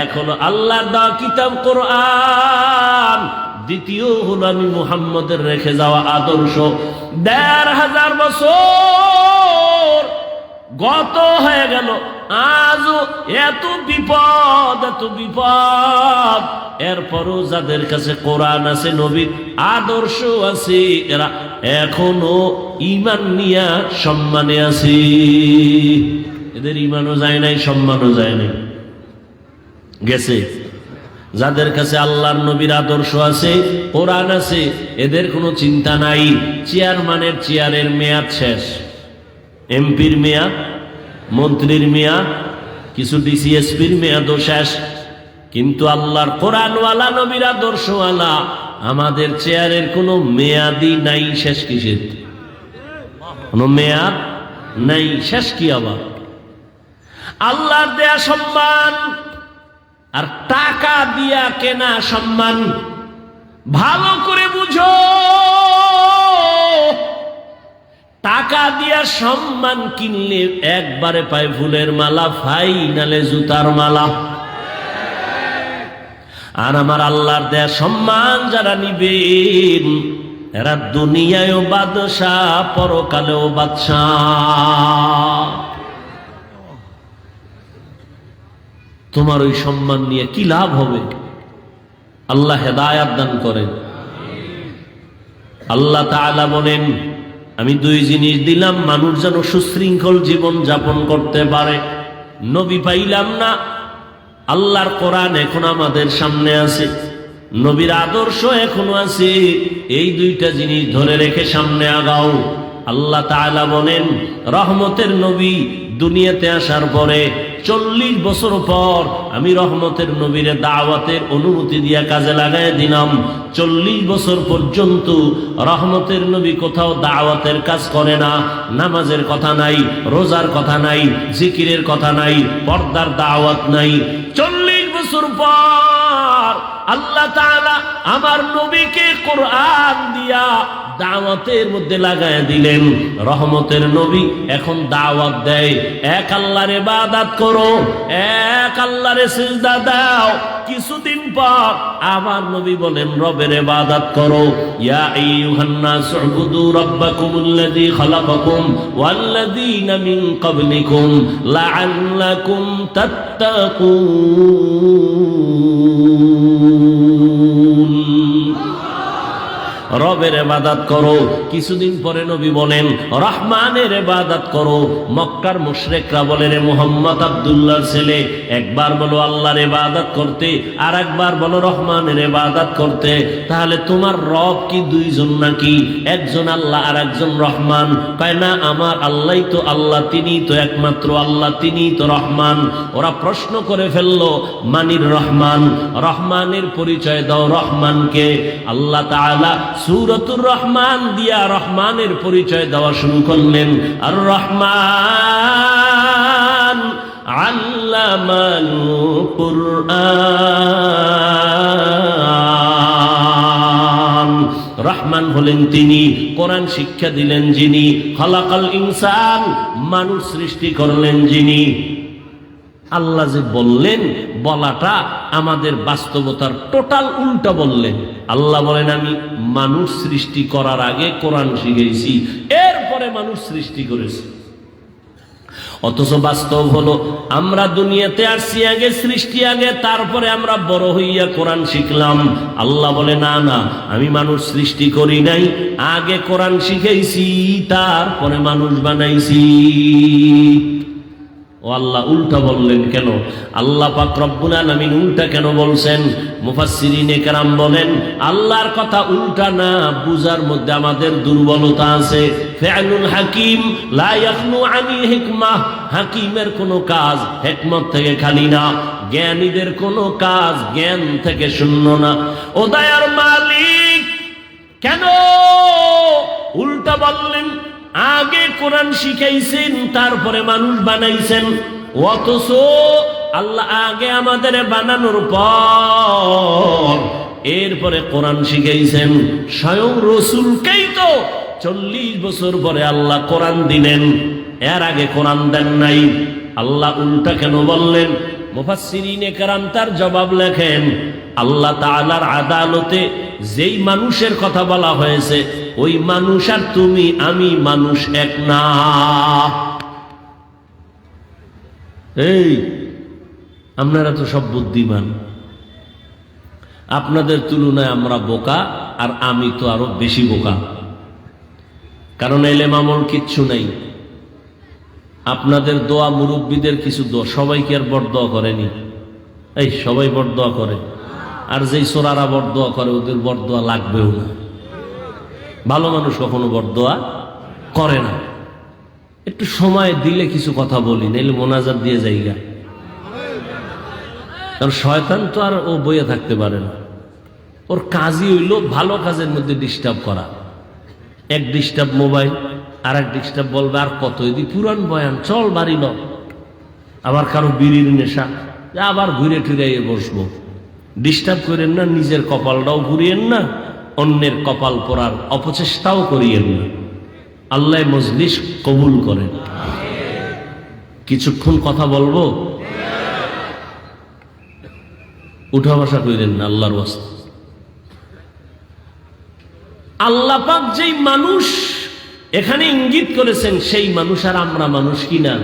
এক হলো আল্লাহর দেওয়া কিতাব কোরআন, দ্বিতীয় হলো আমি মুহাম্মদের রেখে যাওয়া আদর্শ। 1500 বছর গত হয়ে গেল, আজও এত বিপদ, এত বিপদ, এরপরও যাদের কাছে কোরআন আছে, নবীর আদর্শ আছে, এরা এখনো ঈমান নিয়া সম্মানে আছে। এদের ঈমানও যায় নাই, সম্মানও যায় নাই, গেছে। যাদের কাছে আল্লাহর নবীর আদর্শ আছে, কোরআন আছে, এদের কোনো চিন্তা নাই। চেয়ারম্যানের চেয়ারের মেয়াদ শেষ, এমপির মেয়াদ, মন্ত্রীর মেয়াদ, কিছু ডিসিএসপির মেয়াদও শেষ, কিন্তু আল্লাহর কোরআনওয়ালা নবীর আদর্শওয়ালা আমাদের চেয়ারের কোনো মেয়াদই নাই। শেষ কিসের? কোনো মেয়াদ নাই, শেষ কি আবার? আল্লাহর দেয়া সম্মান আর টাকা দিয়া কেনা সম্মান ভালো করে বুঝো। টাকা দিয়া সম্মান কিনলে একবারে পায় ফুলের মালা, ফাইনালে জুতার মালা। আর আমার আল্লাহর দেয়া সম্মান যারা নিবেন, এরা দুনিয়ায়ও বাদশাহ, পরকালেও বাদশাহ। তোমার ওই সম্মান নিয়ে কি লাভ হবে? আল্লাহ হেদায়াত দান করেন। আল্লাহ তাআলা বলেন, আমি দুই জিনিস দিলাম মানুষ যেন সুশৃঙ্খল জীবন যাপন করতে পারে। নবী পাইলাম না, আল্লাহর কোরআন এখন আমাদের সামনে আছে, নবীর আদর্শ এখনো আছে। এই দুইটা জিনিস ধরে রেখে সামনে আগাও। আল্লাহ তাআলা বলেন, রহমতের নবী দুনিয়াতে আসার পরে 40 বছর পর আমি রহমতের নবীরে দাওয়াতের অনুমতি দিয়া কাজে লাগাই দিলাম। 40 বছর পর্যন্ত রহমতের নবী কোথাও দাওয়াতের কাজ করে না। নামাজের কথা নাই, রোজার কথা নাই, জিকিরের কথা নাই, পর্দার দাওয়াত নাই। 40 বছর পর আল্লাহ তাআলা আমার নবীকে কোরআন দিয়া দাওয়াতের মধ্যে লাগায় দিলেন। রহমতের নবী এখন দাওয়াত দেয়, এক আল্লাহর ইবাদত করো, এক আল্লাহরে সিজদা দাও। কিছুদিন পর আমার নবী বলেন, রবের ইবাদত করো। ইয়া আইয়ুহান নাস উবুদু রাব্বাকুমুল্লাযী খালাকাকুম ওয়াল্লাযীনা মিন ক্বাবলিকুম লাআল্লাকুম তাত্তাকুন। রবের ইবাদত করো। কিছুদিন পরে নবী বলেন, রহমানের ইবাদত করো। মক্কার মুশরিকরা বলে, রে মুহাম্মদ আব্দুল্লাহর ছেলে, একবার বলো আল্লাহর ইবাদত করতে, আর একবার বলো রহমানের ইবাদত করতে। তাহলে তোমার রব কি দুইজন নাকি? একজন আল্লাহ আর একজন রহমান? কয় না, আমার আল্লাহই তো আল্লাহ, তিনি তো একমাত্র আল্লাহ, তিনি তো রহমান। ওরা প্রশ্ন করে ফেললো, মানির রহমান, রহমানের পরিচয় দাও, রহমানকে। আল্লাহ তাআলা সূরাতুর রহমান দিয়া রহমানের পরিচয় দেওয়া শুরু করলেন। আর রহমান আল্লামাল কুরআন। রহমান হলেন তিনি, কোরআন শিক্ষা দিলেন যিনি। খালাকাল ইনসান, মানুষ সৃষ্টি করলেন যিনি। আল্লাহ যে বললেন, বলাটা আমাদের বাস্তবতার টোটাল উল্টা বললেন। আল্লাহ বলেন, আমি মানুষ সৃষ্টি করার আগে কোরআন শিখেছি, এরপরে মানুষ সৃষ্টি করেছি। অথচ বাস্তব হলো, আমরা দুনিয়াতে আসছি আগে, সৃষ্টি আগে, তারপরে আমরা বড় হইয়া কোরআন শিখলাম। আল্লাহ বলে, না না, আমি মানুষ সৃষ্টি করি নাই, আগে কোরআন শিখেছি, তারপরে মানুষ বানাইছি। ও আল্লাহ উল্টা বললেন কেন? আল্লাহ পাক রব্বুল আলামিন উল্টা কেন বলছেন? মুফাসসিরিনে কেরাম বলেন, আল্লাহর কথা উল্টা না বুঝার মধ্যে আমাদের দুর্বলতা আছে। ফিআলুল হাকিম লা ইয়াখনু আনিল হিকমাহ, হাকিমের কোনো কাজ হিকমত থেকে খালি না, জ্ঞানীদের কোনো কাজ জ্ঞান থেকে শূন্য না। ও দয়ার মালিক, কেন উল্টা বললেন? আগে কোরআন শিখাইছেন, তারপরে মানুষ বানাইছেন। অথচ আল্লাহ আগে আমাদের বানানোর পর এরপরে কোরআন শিখাইছেন। স্বয়ং রসুলকেই তো 40 বছর পরে আল্লাহ কোরআন দিলেন, এর আগে কোরআন দেন নাই। আল্লাহ উল্টা কেন বললেন? মুফাসসিরিনে কেরাম তার জবাব লেখেন, আল্লাহ তাআলার আদালতে যেই মানুষের কথা বলা হয়েছে, ওই মানুষ আর তুমি আমি মানুষ এক না। এই আপনারা তো সব বুদ্ধিমান, আপনাদের তুলনায় আমরা বোকা, আর আমি তো আরো বেশি বোকা। কারণ এলেম আমল কিচ্ছু নাই। আপনাদের দোয়া, মুরব্বীদের কিছু দোয়া, সবাই কি আর বরদোয়া করেনি? এই সবাই বরদোয়া করে, আর যেই সোরারা বরদোয়া করে ওদের বরদোয়া লাগবেও না। ভালো মানুষ কখনো বরদোয়া করে না। একটু সময় দিলে কিছু কথা বলি, নাইলে মোনাজাত দিয়ে যাইগা। কারণ শয়তান তো আর ও বইয়ে থাকতে পারে না। ওর কাজই হইল ভালো কাজের মধ্যে ডিস্টার্ব করা। এক ডিস্টার্ব মোবাইল, আর এক ডিস্টার্ব বলবে আর কত, যদি পুরান বয়ান চল বাড়ি ল, আবার কারো বিড়ির নেশা, আবার ঘুরে টুরাইয়ে বসবো। ডিস্টার্ব করেন না, নিজের কপালটাও ঘুরিয়েন না, অন্যের কপাল পরার অপচেষ্টাও করিয়েন না। আল্লাহ মজলিস কবুল করেন। কিছুক্ষণ কথা বলবো, উঠা বসা করেন না আল্লাহর ওয়াস্তে। আল্লাহ পাক যেই মানুষ এখানে ইঙ্গিত করেছেন সেই মানুষ আর আমরা মানুষ কিনা?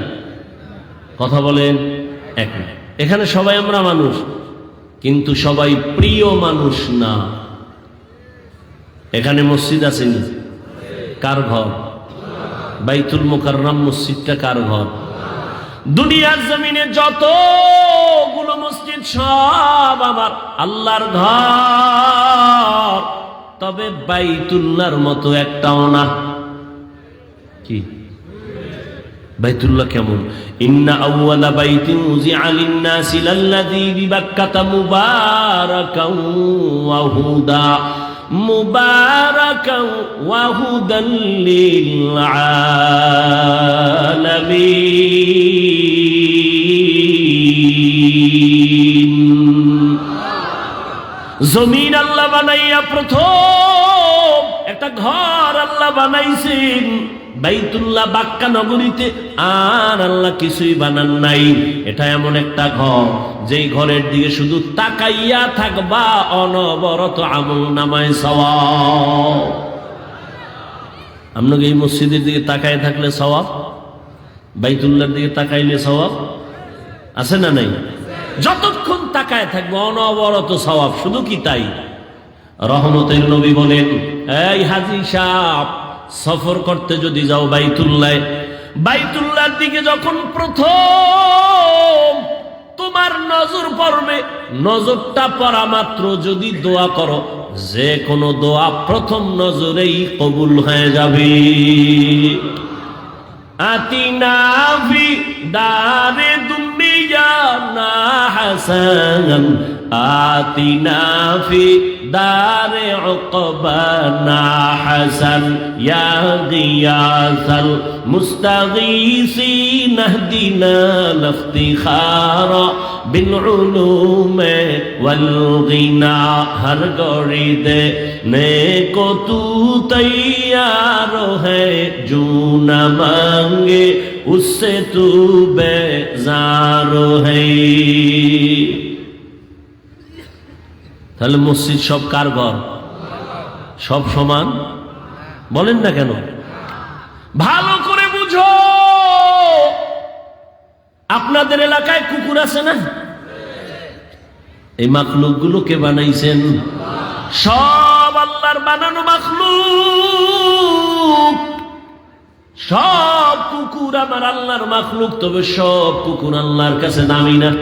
কথা বলেন এক না। এখানে সবাই আমরা মানুষ, কিন্তু সবাই প্রিয় মানুষ না। এখানে মসজিদ আসেনি, কার ঘর? বাইতুল মুকাররম মসজিদটা কার ঘর? দুনিয়ার জমিনে যতগুলো মসজিদ সব আমার আল্লাহর ঘর, তবে বাইতুল্লাহর মতো একটাও না। কি বাইতুল্লাহ কেমন? ইন্না আউওয়ালা বাইতিন উযিআ লিন-নাসি লাল্লাযী বিবাক্কাতা মুবারাকাও ওয়া হুদা মুবারাকাও ওয়া হুদাল লিল আলামিন। জমিন আল্লাহ বানাইয়া প্রথম একটা ঘর আল্লাহ বানাইছেন বাইতুল্লাহ বাক্কা নগরীতে, আর আল্লাহ কিছুই বানান নাই। এটা এমন একটা ঘর যেই ঘরের দিকে শুধু তাকাইয়া থাকবা, অনবরত আমল নামায় সওয়াব। আপনাকে এই মসজিদের দিকে তাকায় থাকলে সওয়াব, বাইতুল্লাহর দিকে তাকাইলে সওয়াব আছে না নাই? যতক্ষণ তাকায় থাকবে অনবরত সওয়াব। শুধু কি তাই? রহমতের নবী বলেন, এই হাজী সাহেব, সফর করতে যদি যাও বাইতুল্লাহর দিকে যখন প্রথম তোমার নজর পড়বে, নজরটা পড়া মাত্র যদি দোয়া করো, যে কোনো দোয়া প্রথম নজরেই কবুল হয়ে যাবে। আতিনা ফি দারে দুনিয়া না হাসান, আতিনা ফি দারে উকবানা হাসান, ইয়া গিয়াসাল মুস্তাগীসিন ইহদিনা লিফতিখারা বিল উলুমে ওয়াল গিনা। হর গড়ি দে নেকো তু তৈয়ার है जो न मांगे उससे तू बेजार है। তাহলে মসজিদ সব কার ঘর? সব সমান বলেন না কেন? ভালো করে বুঝো, আপনাদের এলাকায় কুকুর আছে না? এই মাখলুকগুলো কে বানাইছেন? সব আল্লাহর বানানো মাখলুক। সব কুকুর আমার আল্লাহর মাখলুক, তবে সব কুকুর আল্লাহর কাছে দামি না।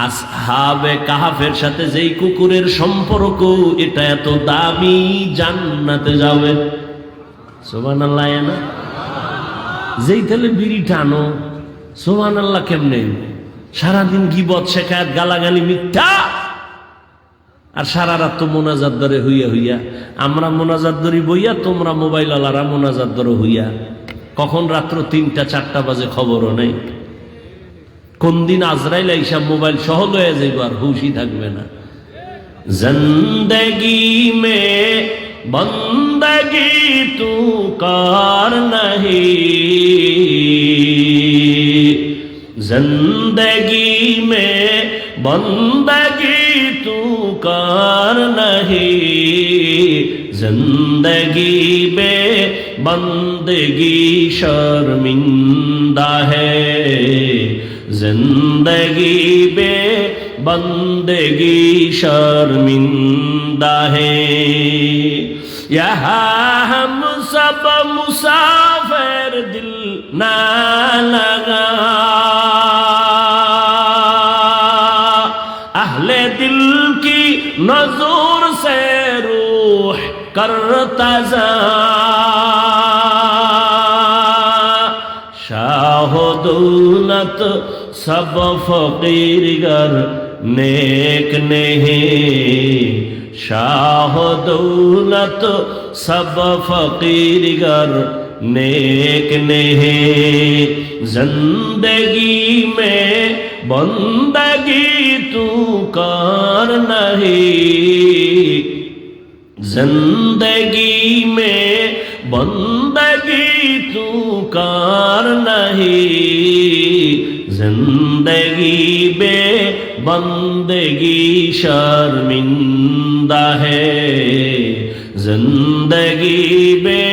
আসহাবে কাহাফের সাথে যেই কুকুরের সম্পর্ক, এটা এত দামি, জান্নাতে যাবে। সুবহানাল্লাহ না? যেই তেলে বিড়ি টানো, সুবহানাল্লাহ কেমনে? সারাদিন গীবত, শেখায়াত, গালাগালি, মিথ্যা, আর সারা রাত তো মোনাজাত ধরে হইয়া হইয়া। আমরা মোনাজাত ধরি বইয়া, তোমরা মোবাইল আলারা মোনাজাত ধরে হইয়া। কখন রাত্র 3টা 4টা বাজে খবরও নেই। কোন দিন আজরাইল এইসব মোবাইল সহ লয়ে যাইব, আর হুশই থাকবে না। জিন্দেগি মে বন্দগি তু কার নাহি, জিন্দেগি মে বন্দগি तू कार नहीं, जिंदगी बे बंदगी शर्मिंदा है, जिंदगी बे बंदगी शर्मिंदा है। यहाँ हम सब मुसाफिर दिल ना लगा, अहले दिल की नजर से रूह करता जा, शाह दौलत सब फकीर गर नेक नहीं, शाह दौलत सब फकीर गर नेक नहीं। जिंदगी में बंदगी तू कर नहीं, जिंदगी में बंदगी तू कर नहीं, जिंदगी बे बंदगी शर्मिंदा है, जिंदगी बे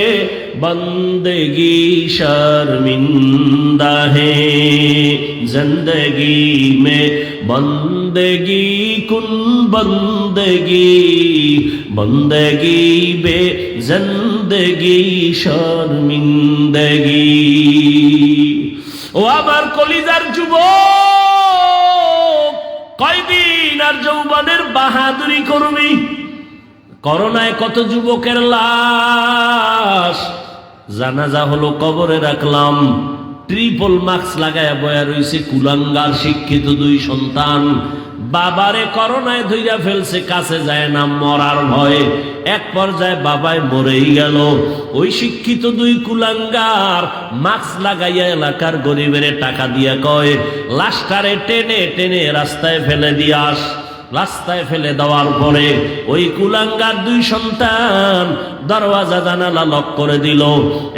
बंदगी शर्मिंदा है। जिंदगी में बंदगी कुन बंदगी, बंदगी बे जिंदगी शर्मिंदगी। ও আমার কলিজার যুবক, কয়দিন আর যৌবনের বাহাদুরি করবি? করোনায় কত যুবকের লাশ, জানাজা হলো কবরে রাখলাম, ট্রিপল মাস্ক লাগায় বয়া রইছে কুলাঙ্গার শিক্ষিত দুই সন্তান। বাবারে করোনায় ধইরা ফেলছে, কাছে যায় না মরার ভয়ে। এক পর্যায়ে বাবায় মরেই গেল। ওই শিক্ষিত দুই কুলাঙ্গার মাস্ক লাগাইয়া এলাকার গরিবের টাকা দিয়া কয়, লাশটারে টেনে টেনে রাস্তায় ফেলে দিয়াস। রাস্তায় ফেলে দেওয়ার পরে ওই কুলাঙ্গার দুই সন্তান দরওয়াজা জানালা লক করে দিল।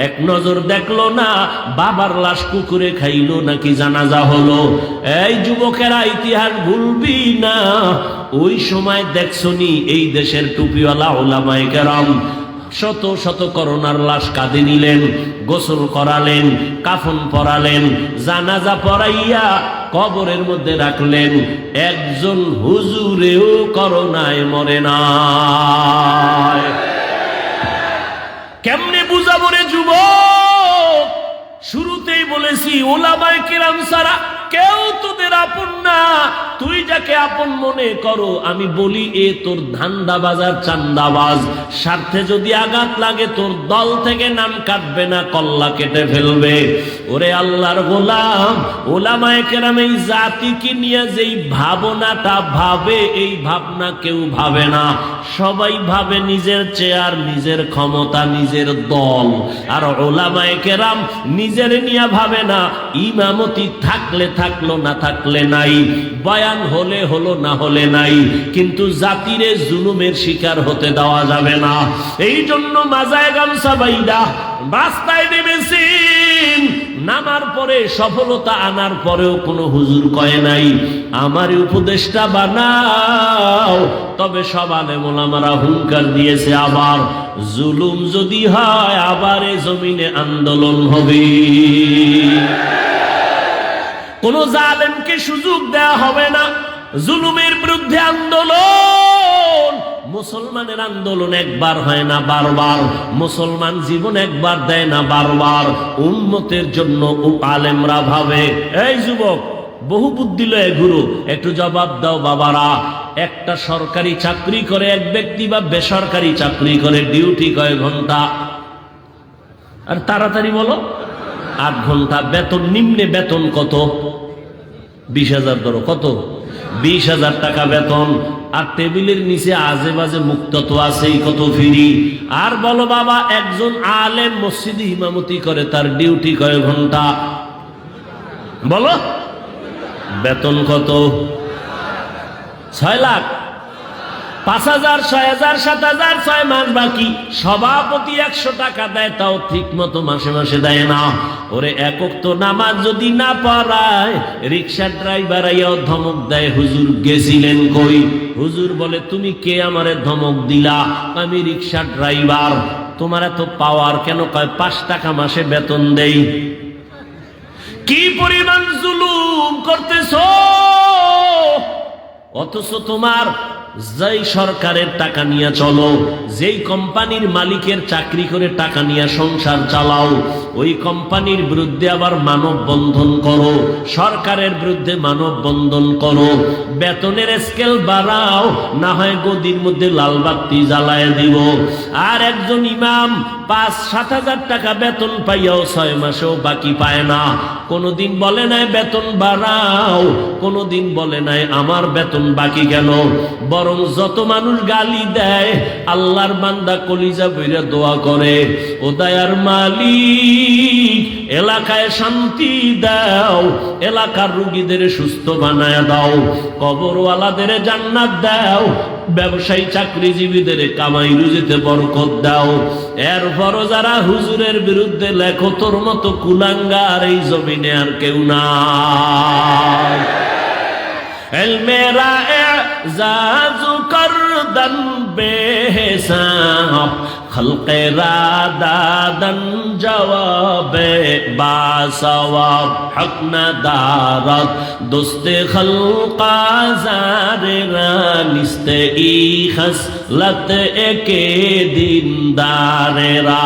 এক নজর দেখলো না বাবার লাশ কুকুরে খাইলো নাকি জানাজা হলো। এই যুবকেরা, ইতিহাস ভুলবি না। ওই সময় দেখছনি এই দেশের টুপিওয়ালা ওলামায়ে কেরাম শত শত করোনার লাশ কাঁধে নিলেন, গোসল করালেন, কাফন পরালেন, জানাজা পড়াইয়া কবরের মধ্যে রাখলেন। একজন হুজুরেও করোনায় মরে নাই। কেমনে বুঝাবো রে যুবক? শুরুতেই বলেছি ওলামায়ে কেরাম ছাড়া কেউ তোদের আপন না। তুই যাকে আপন মনে করো, আমি বলি এ তোর ধান্দাবাজ আর চান্দাবাজ। স্বার্থে যদি আঘাত লাগে তোর দল থেকে নাম কাটবে না, কল্লা কেটে ফেলবে। ওরে আল্লাহর গোলাম, ওলামায়ে কেরাম এই জাতিকে নিয়ে যেই ভাবনাটা ভাবে, এই ভাবনা কেউ ভাবে না। সবাই ভাবে নিজের চেয়ার, নিজের ক্ষমতা, নিজের দল। আর ওলামায়ে কেরাম নিজের নিয়ে ভাবে না। ইমামতি থাকলে থাকলো, না থাকলে নাই, বয়ান হলে হলো, না হলে নাই। কিন্তু জাতিরে জুলুমের শিকার হতে দেওয়া যাবে না। এই জন্য মাজায় গামছা বাইদা রাস্তায় নেমেছেন। নামার পরে সফলতা আনার পরেও কোনো হুজুর কয় নাই আমার উপদেশটা বানাও। তবে সব আলেম ওলামারা হুঙ্কার দিয়েছে, আবার জুলুম যদি হয় আবার এ জমিনে আন্দোলন হবে। কোন জালেমকে সুযোগ দেয়া হবে না। জুলুমের বিরুদ্ধে আন্দোলন। মুসলমানের আন্দোলন একবার হয় না, বারবার। মুসলমান জীবন একবার দেয় না, বারবার। উম্মতের জন্য আলেমরা ভাবে। এই যুবক, বহু বুদ্ধি লয়ে ঘুরো, একটু জবাব দাও বাবারা। একটা সরকারি চাকরি করে এক ব্যক্তি বা বেসরকারি চাকরি করে, ডিউটি কয় ঘন্টা? আর তাড়াতাড়ি বলো। 8 ঘন্টা। বেতন, নিম্নে বেতন কত? 20,000 ধরো। কত? 20,000 টাকা বেতন। আর টেবিলের নিচে আজে বাজে মুক্ত তো আছেই, কত ফ্রি। আর বলো বাবা, একজন আলেম মসজিদে ইমামতি করে, তার ডিউটি কয় ঘন্টা? বলো। বেতন কত? 6 লাখ। 5,000, 6,000, 7,000, 6 মাস বাকি। সভাপতি 100 টাকা দেয়, তাও ঠিক মতো মাসে মাসে দেয় না। ওরে একক তো নামাজ যদি না পড়ায়, রিক্সা ড্রাইভার আইয়াও ধমক দেয়, হুজুর গেছিলেন কই? হুজুর বলে, তুমি কে আমারে ধমক দিলা? আমি রিক্সা ড্রাইভার। তোমার এত পাওয়ার কেন? কয় 5 টাকা মাসে বেতন দেই। কি পরিমাণ জুলুম করতেছো, অথচ তোমার যেই সরকারের টাকা নিয়ে চলো, যেই কোম্পানির মালিকের চাকরি করে টাকা নিয়ে সংসার চালাও, ওই কোম্পানির বিরুদ্ধে আবার মানববন্ধন করো, সরকারের বিরুদ্ধে মানববন্ধন করো, বেতনের স্কেল বাড়াও, না হয় গদির মধ্যে লাল বাতি জ্বালায় দিব। আর একজন ইমাম 5-7 হাজার টাকা বেতন পাইয়াও 6 মাসেও বাকি পায় না। কোনদিন বলে নাই বেতন বাড়াও, কোনদিন বলে নাই আমার বেতন বাকি কেন। বরং যত মানুষ গালি দেয়, আল্লাহর বান্দা কলিজা বইরা দোয়া করে, ও দয়ার মালিক এলাকায় শান্তি দাও, এলাকার রোগীদের সুস্থ বানায় দাও, কবরওয়ালাদের জান্নাত দাও, ব্যবসায়ী চাকরিজীবীদের কামাই রুজিতে বরকত দাও। এরপরও যারা হুজুরের বিরুদ্ধে লেখো, তোর মতো কুলাঙ্গার এই জমিনে আর কেউ নাই। মেরা এজাজু করদন বেহিসাব, খলকে রাদাদন জওয়াবে বাসওয়াব, হক নদারত দোস্তে খলকা জারেরা, নিস্তে ই খসলত একে দিনদারেরা।